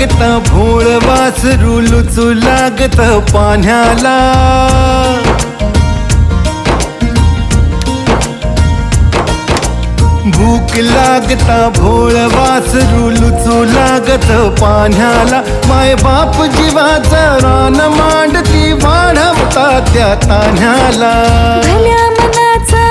लागत भोळ वासरू लुचू लागत पाण्याला. भूक लागता भोळ वासरू लुचू लागत पाण्याला. माय बाप जीवाचा रान मांडती वाढवता त्या तान्ह्याला.